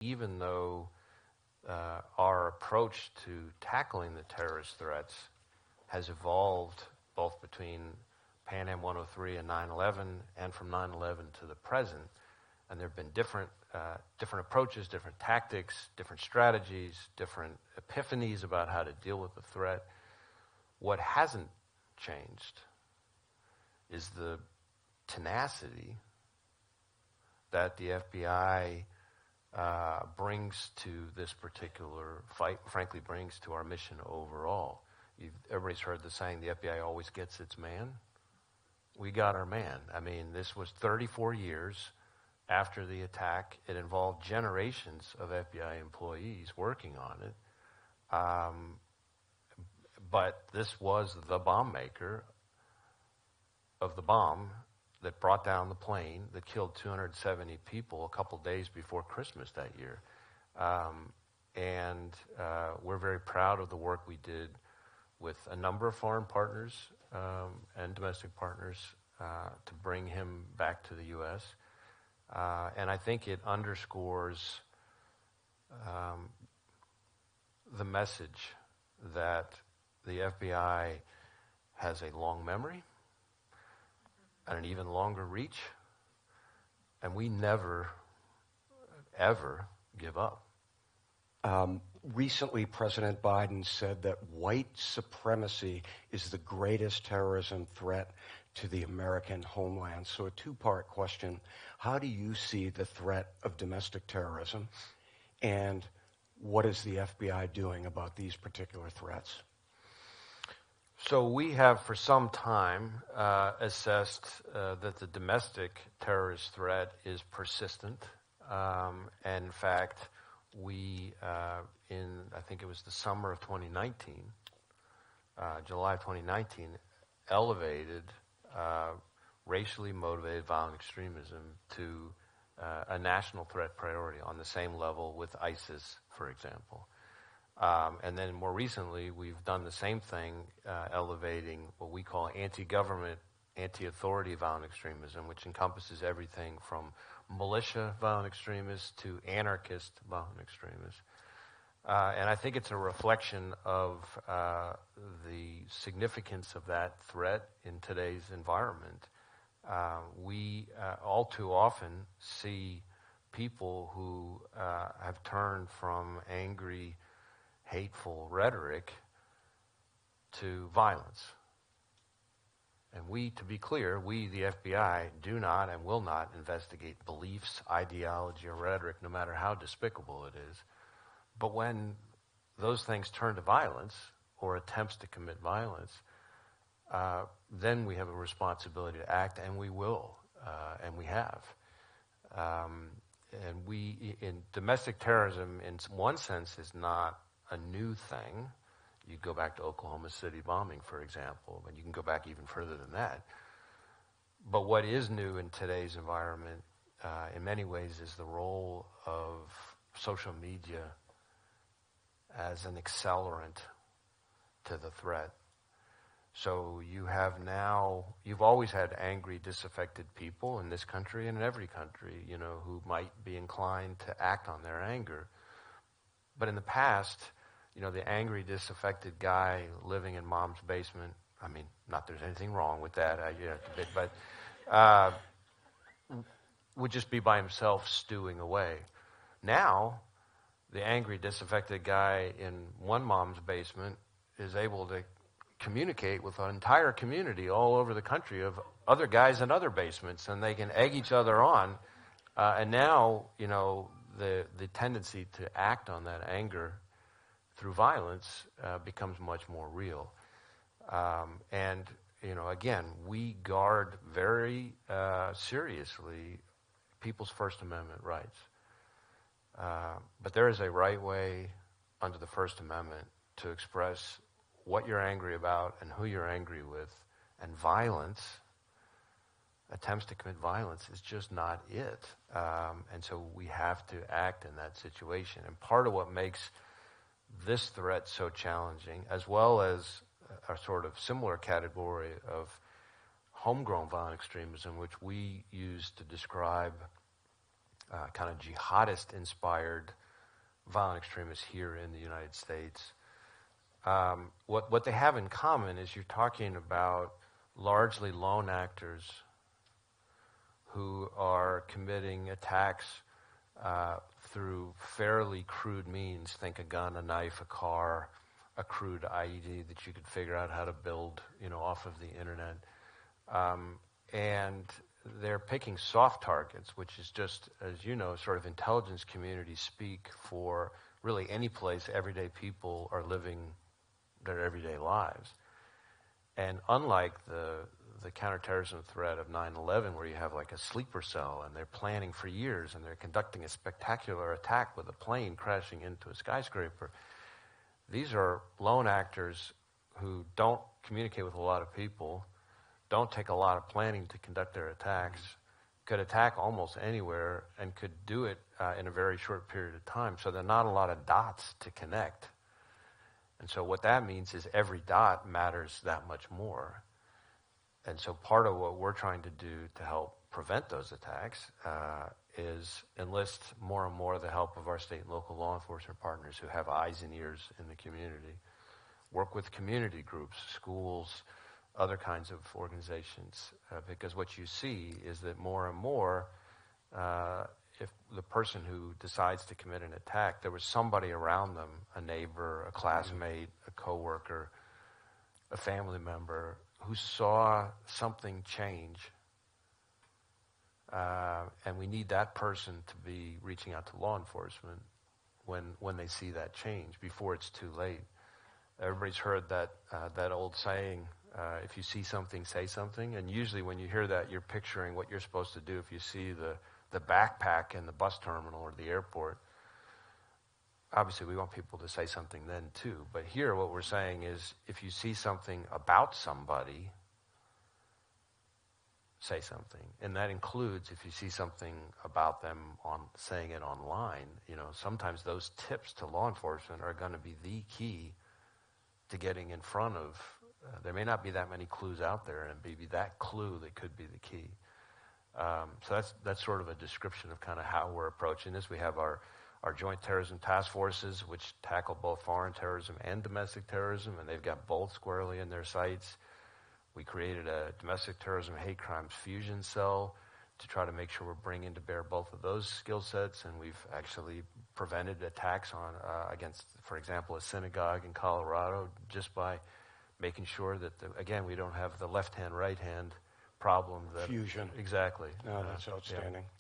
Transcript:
even though our approach to tackling the terrorist threats has evolved both between Pan Am 103 and 9/11, and from 9/11 to the present, and there have been different approaches, different tactics, different strategies, different epiphanies about how to deal with the threat. What hasn't changed is the tenacity that the FBI brings to this particular fight, frankly brings to our mission overall. Everybody's heard the saying, the FBI always gets its man. We got our man. I mean, this was 34 years after the attack. It involved generations of FBI employees working on it. But this was the bomb maker of the bomb that brought down the plane that killed 270 people a couple days before Christmas that year. And we're very proud of the work we did with a number of foreign partners and domestic partners to bring him back to the U.S. And I think it underscores the message that the FBI has a long memory and an even longer reach, and we never, ever give up. Recently, President Biden said that white supremacy is the greatest terrorism threat to the American homeland. So a two-part question. How do you see the threat of domestic terrorism? And what is the FBI doing about these particular threats? So we have for some time assessed that the domestic terrorist threat is persistent. And in fact, we, I think it was the summer of 2019, July of 2019, elevated racially motivated violent extremism to a national threat priority on the same level with ISIS, for example. And then more recently, we've done the same thing, elevating what we call anti-government, anti-authority violent extremism, which encompasses everything from militia violent extremists to anarchist violent extremists. And I think it's a reflection of the significance of that threat in today's environment. We all too often see people who have turned from angry, hateful rhetoric to violence. And we, to be clear, we, the FBI, do not and will not investigate beliefs, ideology, or rhetoric, no matter how despicable it is. But when those things turn to violence or attempts to commit violence, then we have a responsibility to act, and we will, and we have. And we, in domestic terrorism, in one sense, is not a new thing. You go back to Oklahoma City bombing, for example, and you can go back even further than that. But what is new in today's environment, in many ways, is the role of social media as an accelerant to the threat. So you have now, you've always had angry, disaffected people in this country and in every country, you know, who might be inclined to act on their anger. But in the past, you know, the angry, disaffected guy living in mom's basement, I mean, not there's anything wrong with that, but would just be by himself stewing away. Now, the angry, disaffected guy in one mom's basement is able to communicate with an entire community all over the country of other guys in other basements, and they can egg each other on. And now, you know, the tendency to act on that anger through violence becomes much more real. And, you know, again, we guard very seriously people's First Amendment rights. But there is a right way under the First Amendment to express what you're angry about and who you're angry with. And violence, attempts to commit violence, is just not it. And so we have to act in that situation. And part of what makes this threat so challenging, as well as a sort of similar category of homegrown violent extremism, which we use to describe kind of jihadist-inspired violent extremists here in the United States. What they have in common is you're talking about largely lone actors who are committing attacks through fairly crude means. Think a gun, a knife, a car, a crude IED that you could figure out how to build, off of the internet. And they're picking soft targets, which is just, as you know, sort of intelligence community speak for really any place everyday people are living their everyday lives. And unlike the counterterrorism threat of 9/11, where you have like a sleeper cell and they're planning for years and they're conducting a spectacular attack with a plane crashing into a skyscraper, these are lone actors who don't communicate with a lot of people, don't take a lot of planning to conduct their attacks, could attack almost anywhere, and could do it in a very short period of time. So there are not a lot of dots to connect. And so what that means is every dot matters that much more. And so part of what we're trying to do to help prevent those attacks is enlist more and more the help of our state and local law enforcement partners who have eyes and ears in the community. Work with community groups, schools, other kinds of organizations, because what you see is that more and more, if the person who decides to commit an attack, there was somebody around them, a neighbor, a classmate, a coworker, a family member, who saw something change. And we need that person to be reaching out to law enforcement when they see that change, before it's too late. Everybody's heard that old saying, if you see something, say something. And usually when you hear that, you're picturing what you're supposed to do if you see the backpack in the bus terminal or the airport. Obviously, we want people to say something then too. But here what we're saying is, if you see something about somebody, say something. And that includes if you see something about them saying it online. Sometimes those tips to law enforcement are going to be the key to getting in front of. There may not be that many clues out there, and maybe that clue that could be the key. So that's sort of a description of kind of how we're approaching this. We have our joint terrorism task forces, which tackle both foreign terrorism and domestic terrorism, and they've got both squarely in their sights. We created a domestic terrorism hate crimes fusion cell to try to make sure we're bringing to bear both of those skill sets, and we've actually prevented attacks against, for example, a synagogue in Colorado just by making sure that, we don't have the left-hand, right-hand problem. Fusion. Exactly. No, that's outstanding. Yeah.